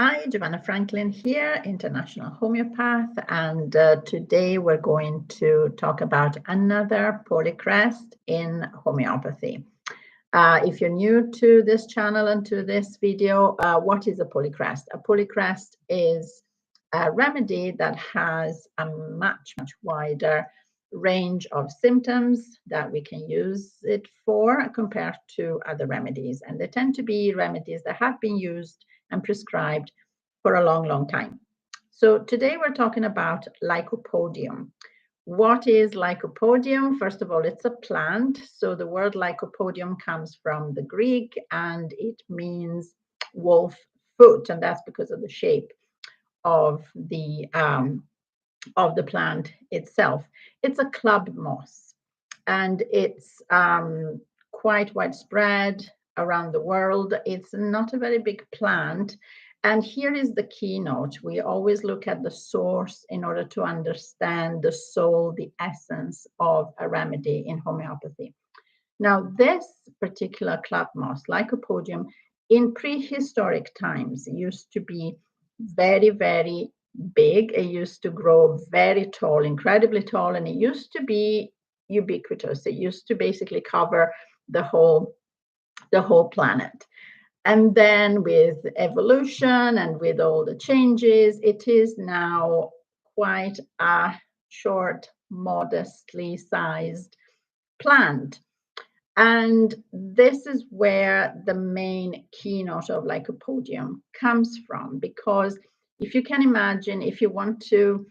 Hi, Giovanna Franklin here, international homeopath, and today we're going to talk about another polycrest in homeopathy. If you're new to this channel and to this video, what is a polycrest? A polycrest is a remedy that has a much wider range of symptoms that we can use it for compared to other remedies. And they tend to be remedies that have been used and prescribed for a long time. So today we're talking about Lycopodium. What is Lycopodium? First of all, it's a plant. So the word Lycopodium comes from the Greek and it means wolf foot, and that's because of the shape of the plant itself. It's a club moss, and it's quite widespread around the world. It's not a very big plant. And here is the keynote. We always look at the source in order to understand the soul, the essence of a remedy in homeopathy. Now, this particular club moss, Lycopodium, in prehistoric times, used to be very big. It used to grow very tall, incredibly tall, and it used to be ubiquitous. It used to basically cover the whole planet. And then with evolution and with all the changes, it is now quite a short, modestly sized plant. And this is where the main keynote of Lycopodium comes from, because if you can imagine, if you want to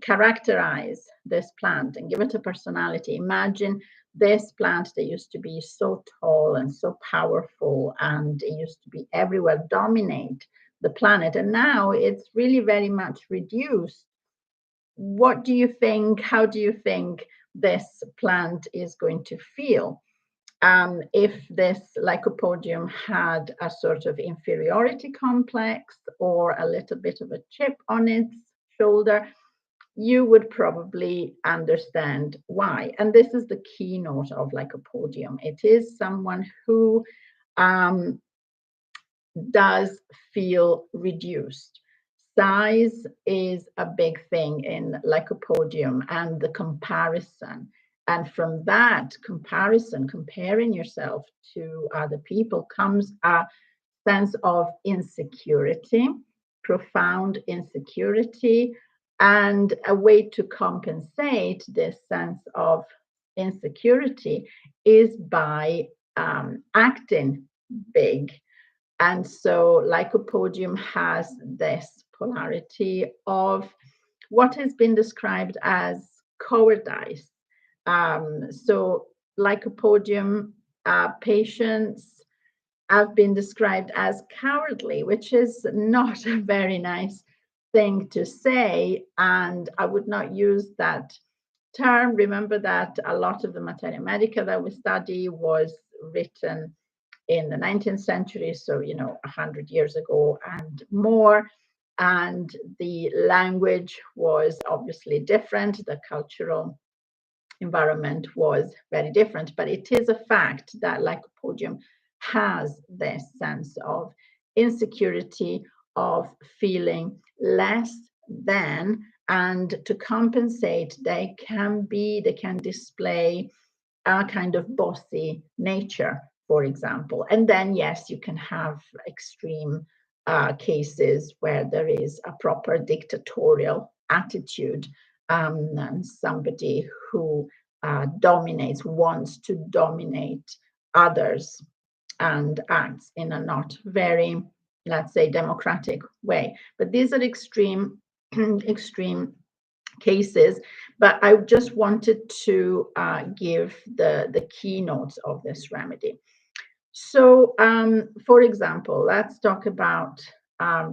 characterize this plant and give it a personality, imagine this plant that used to be so tall and so powerful, and it used to be everywhere, dominate the planet, and now it's really very much reduced. What do you think? How do you think this plant is going to feel if this Lycopodium had a sort of inferiority complex or a little bit of a chip on its shoulder? You would probably understand why. And this is the keynote of Lycopodium. It is someone who does feel reduced. Size is a big thing in Lycopodium, and the comparison. And from that comparison, comparing yourself to other people, comes a sense of insecurity, profound insecurity. And a way to compensate this sense of insecurity is by acting big. And so Lycopodium has this polarity of what has been described as cowardice. So Lycopodium patients have been described as cowardly, which is not a very nice thing to say. And I would not use that term. Remember that a lot of the materia medica that we study was written in the 19th century, so 100 years ago and more, and the language was obviously different, the cultural environment was very different, but it is a fact that Lycopodium has this sense of insecurity, of feeling less than, and to compensate, they can display a kind of bossy nature, for example. And then, yes, you can have extreme cases where there is a proper dictatorial attitude, and somebody who wants to dominate others and acts in a not very, let's say, democratic way. But these are extreme cases, but I just wanted to give the keynotes of this remedy. So, for example, let's talk about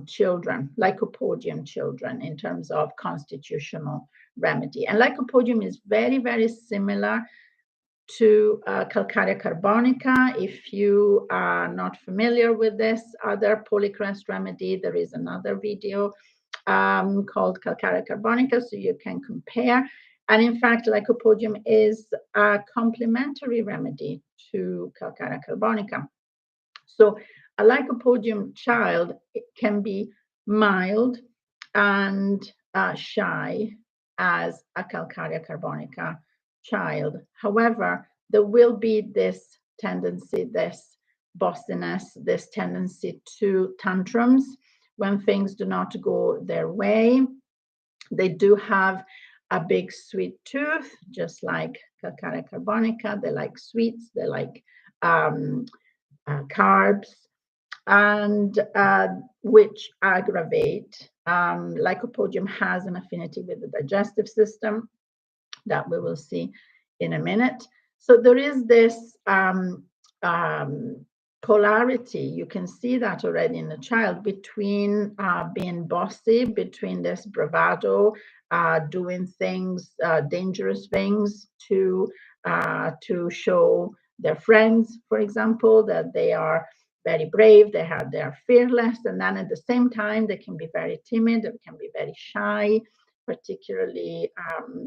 children, Lycopodium children, in terms of constitutional remedy. And Lycopodium is very similar to Calcarea carbonica. If you are not familiar with this other polycrest remedy, there is another video called Calcarea carbonica, so you can compare. And in fact, Lycopodium is a complementary remedy to Calcarea carbonica. So a lycopodium child can be mild and shy as a calcarea carbonica child. However, there will be this tendency, this bossiness, this tendency to tantrums when things do not go their way. They do have a big sweet tooth, just like calcarea carbonica. They like sweets, they like carbs, and which aggravate. Lycopodium has an affinity with the digestive system that we will see in a minute. So there is this polarity. You can see that already in the child between being bossy, between this bravado, doing things, dangerous things to show their friends, for example, that they are very brave, they are fearless, and then at the same time they can be very timid, they can be very shy, particularly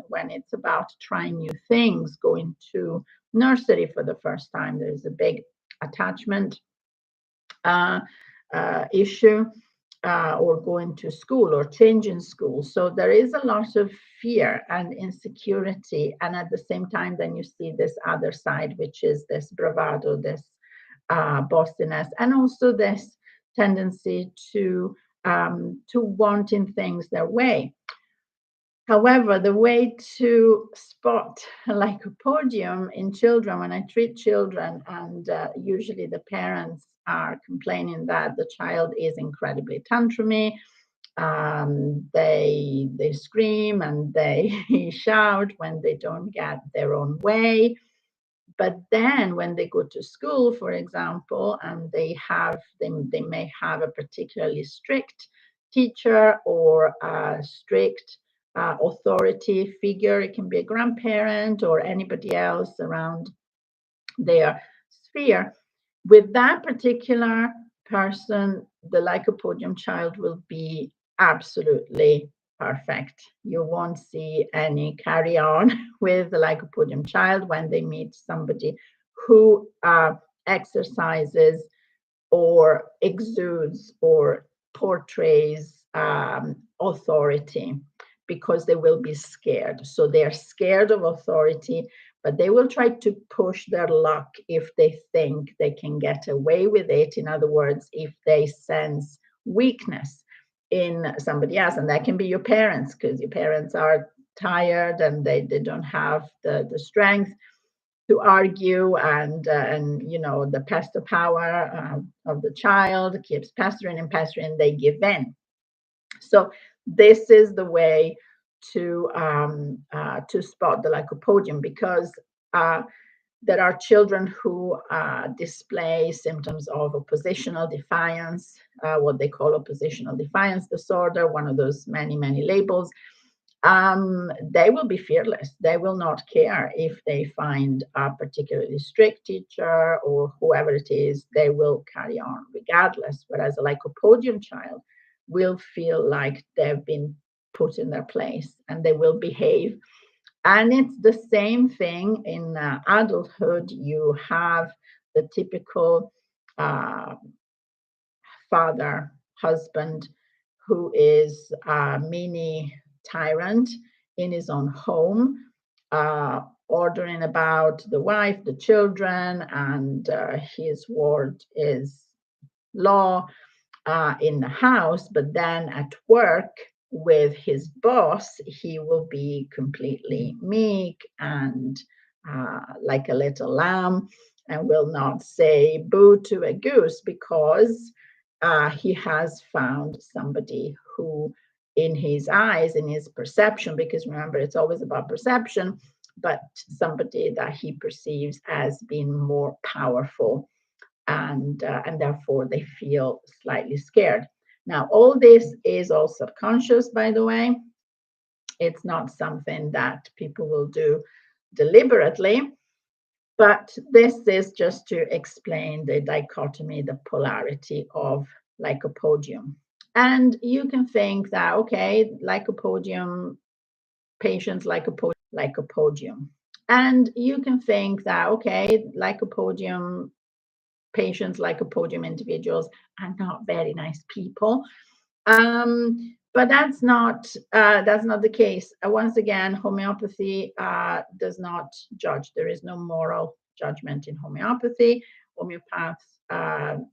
when it's about trying new things, going to nursery for the first time. There's a big attachment issue, or going to school or changing school. So there is a lot of fear and insecurity. And at the same time, then you see this other side, which is this bravado, this bossiness, and also this tendency to wanting things their way. However, the way to spot lycopodium in children, when I treat children, and usually the parents are complaining that the child is incredibly tantrumy, they scream and they shout when they don't get their own way. But then when they go to school, for example, and they may have a particularly strict teacher or a strict authority figure. It can be a grandparent or anybody else around their sphere. With that particular person, the lycopodium child will be absolutely perfect. You won't see any carry on with the lycopodium child when they meet somebody who exercises or exudes or portrays authority, because they will be scared. So they're scared of authority, but they will try to push their luck if they think they can get away with it. In other words, if they sense weakness in somebody else, and that can be your parents, because your parents are tired and they don't have the strength to argue, and you know, the pester power of the child keeps pestering and pestering, they give in. So this is the way to spot the lycopodium, because there are children who display symptoms of oppositional defiance, what they call oppositional defiance disorder, one of those many labels. They will be fearless. They will not care if they find a particularly strict teacher or whoever it is. They will carry on regardless. Whereas a lycopodium child will feel like they've been put in their place and they will behave. And it's the same thing in adulthood. You have the typical father, husband, who is a mini tyrant in his own home, ordering about the wife, the children, and his word is law in the house. But then at work with his boss, he will be completely meek and like a little lamb, and will not say boo to a goose, because he has found somebody who, in his eyes, in his perception, because remember, it's always about perception, but somebody that he perceives as being more powerful, and therefore they feel slightly scared. Now, all this is all subconscious, by the way. It's not something that people will do deliberately, but this is just to explain the dichotomy, the polarity of lycopodium. And you can think that, okay, lycopodium patients, lycopodium. And you can think that, okay, lycopodium patients, lycopodium individuals, are not very nice people. But that's not the case. Once again, homeopathy does not judge. There is no moral judgment in homeopathy. Homeopaths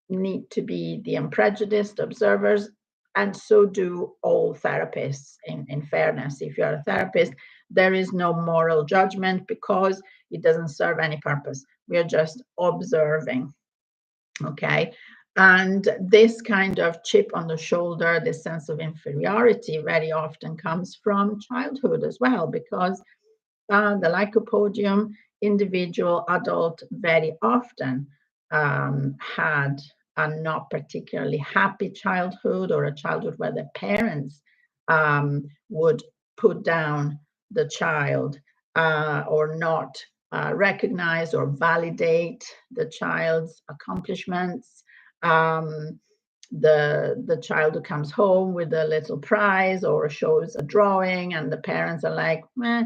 need to be the unprejudiced observers, and so do all therapists. In fairness, if you're a therapist, there is no moral judgment because it doesn't serve any purpose. We are just observing. Okay. And this kind of chip on the shoulder, this sense of inferiority, very often comes from childhood as well, because the lycopodium individual adult very often had a not particularly happy childhood, or a childhood where the parents would put down the child or not recognize or validate the child's accomplishments. The child who comes home with a little prize or shows a drawing, and the parents are like, meh.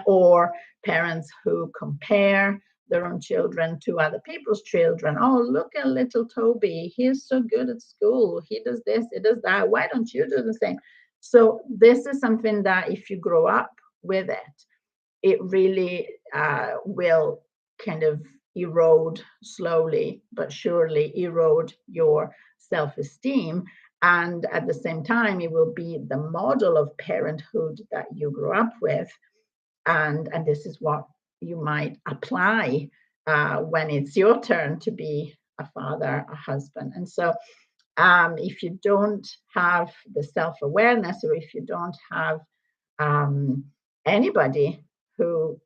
Or parents who compare their own children to other people's children. Oh, look at little Toby. He's so good at school. He does this, he does that. Why don't you do the same? So this is something that if you grow up with it, it really will kind of erode slowly but surely, erode your self-esteem. And at the same time, it will be the model of parenthood that you grew up with. And this is what you might apply when it's your turn to be a father, a husband. And so if you don't have the self-awareness, or if you don't have anybody who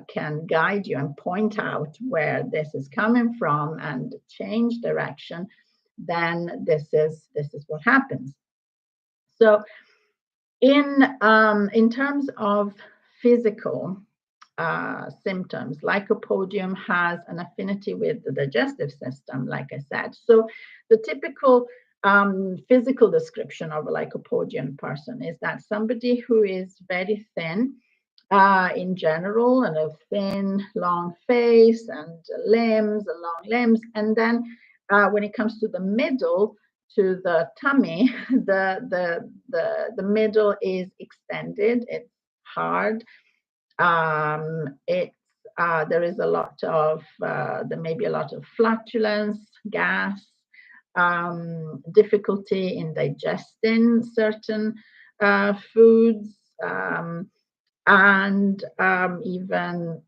can guide you and point out where this is coming from and change direction, then this is what happens. So in terms of physical symptoms, lycopodium has an affinity with the digestive system, like I said. So the typical physical description of a lycopodium person is that somebody who is very thin in general, and a thin, long face and long limbs. And then when it comes to the middle, to the tummy, the middle is extended. It's hard. There is a lot of there may be a lot of flatulence, gas, difficulty in digesting certain foods, and even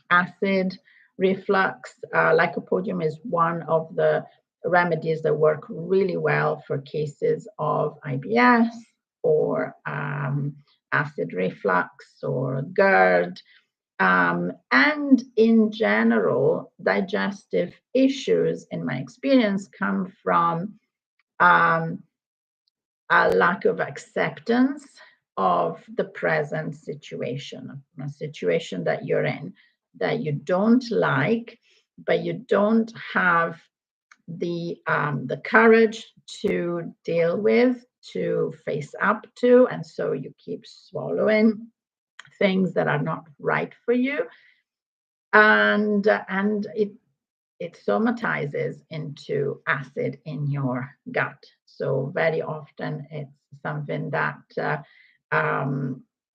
acid reflux. Lycopodium is one of the remedies that work really well for cases of IBS or acid reflux or GERD. And in general, digestive issues, in my experience, come from a lack of acceptance of the present situation, a situation that you're in, that you don't like, but you don't have the courage to deal with, to face up to, and so you keep swallowing things that are not right for you, and it somatizes into acid in your gut. So very often it's something that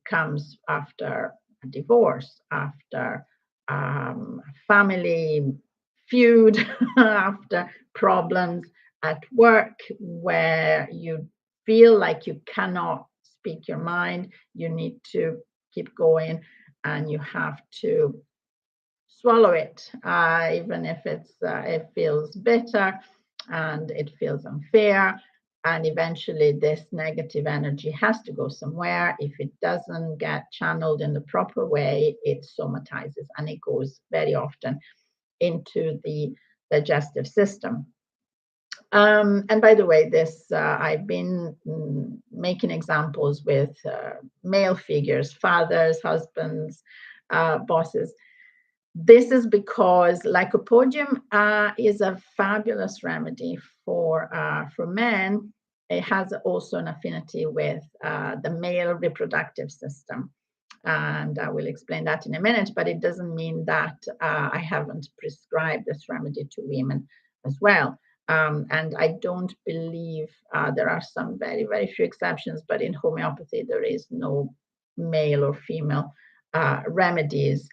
comes after a divorce, after family feud, after problems at work where you feel like you cannot speak your mind, you need to keep going, and you have to swallow it, even if it feels bitter and it feels unfair. And eventually this negative energy has to go somewhere. If it doesn't get channeled in the proper way, it somatizes, and it goes very often into the digestive system. And by the way, this I've been making examples with male figures, fathers, husbands, bosses. This is because lycopodium is a fabulous remedy for men. It has also an affinity with the male reproductive system. and I will explain that in a minute, but it doesn't mean that I haven't prescribed this remedy to women as well. And I don't believe, there are some very, very few exceptions, but in homeopathy, there is no male or female remedies.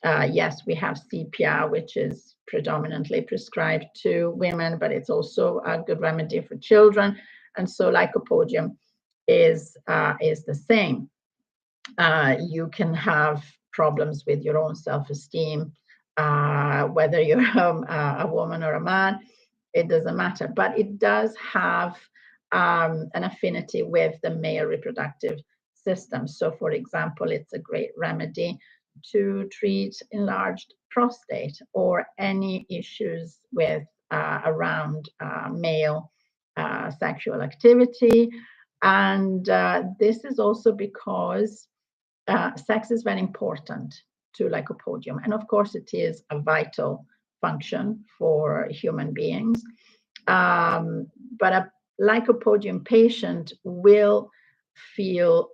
Yes, we have sepia, which is predominantly prescribed to women, but it's also a good remedy for children. And so lycopodium is the same. You can have problems with your own self-esteem, whether you're a woman or a man, it doesn't matter. But it does have an affinity with the male reproductive system. So, for example, it's a great remedy to treat enlarged prostate or any issues with around male sexual activity. And this is also because sex is very important to lycopodium. And of course, it is a vital function for human beings. But a lycopodium patient will feel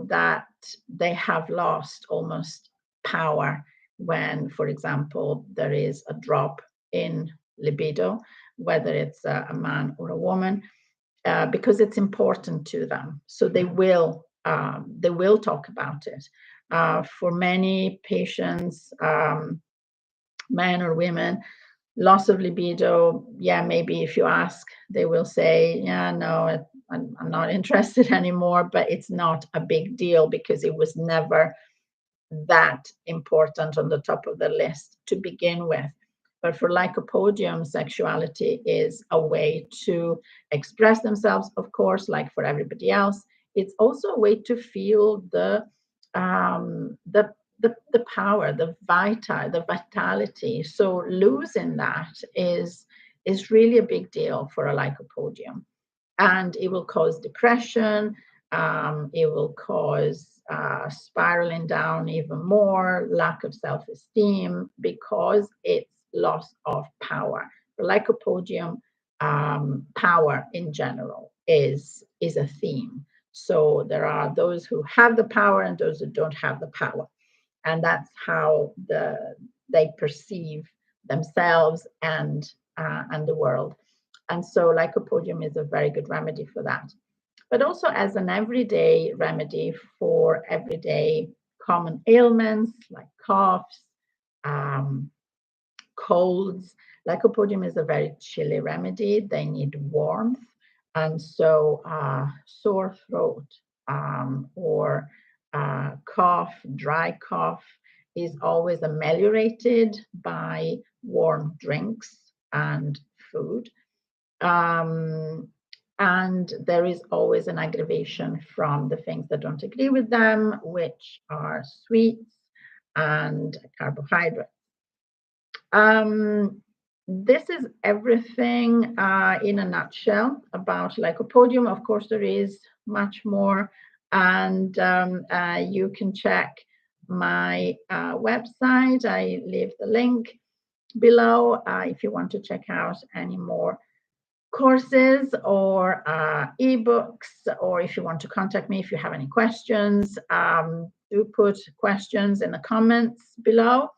that they have lost almost power when, for example, there is a drop in libido, whether it's a man or a woman, because it's important to them. So they will talk about it. For many patients, men or women, loss of libido, yeah, maybe if you ask, they will say, yeah, no, I'm not interested anymore, but it's not a big deal because it was never that important on the top of the list to begin with. But for lycopodium, sexuality is a way to express themselves, of course, like for everybody else. It's also a way to feel the power, the vitality. So losing that is really a big deal for a lycopodium, and it will cause depression. It will cause spiraling down even more, lack of self-esteem, because it's loss of power. For lycopodium, power in general is a theme. So there are those who have the power and those who don't have the power. And that's how they perceive themselves and the world. And so lycopodium is a very good remedy for that. But also as an everyday remedy for everyday common ailments like coughs, colds. Lycopodium is a very chilly remedy. They need warmth. And so sore throat or cough, dry cough is always ameliorated by warm drinks and food. And there is always an aggravation from the things that don't agree with them, which are sweets and carbohydrates. This is everything in a nutshell about lycopodium. Of course, there is much more, and you can check my website. I leave the link below if you want to check out any more courses or ebooks, or if you want to contact me if you have any questions. Do put questions in the comments below,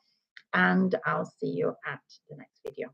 and I'll see you at the next video.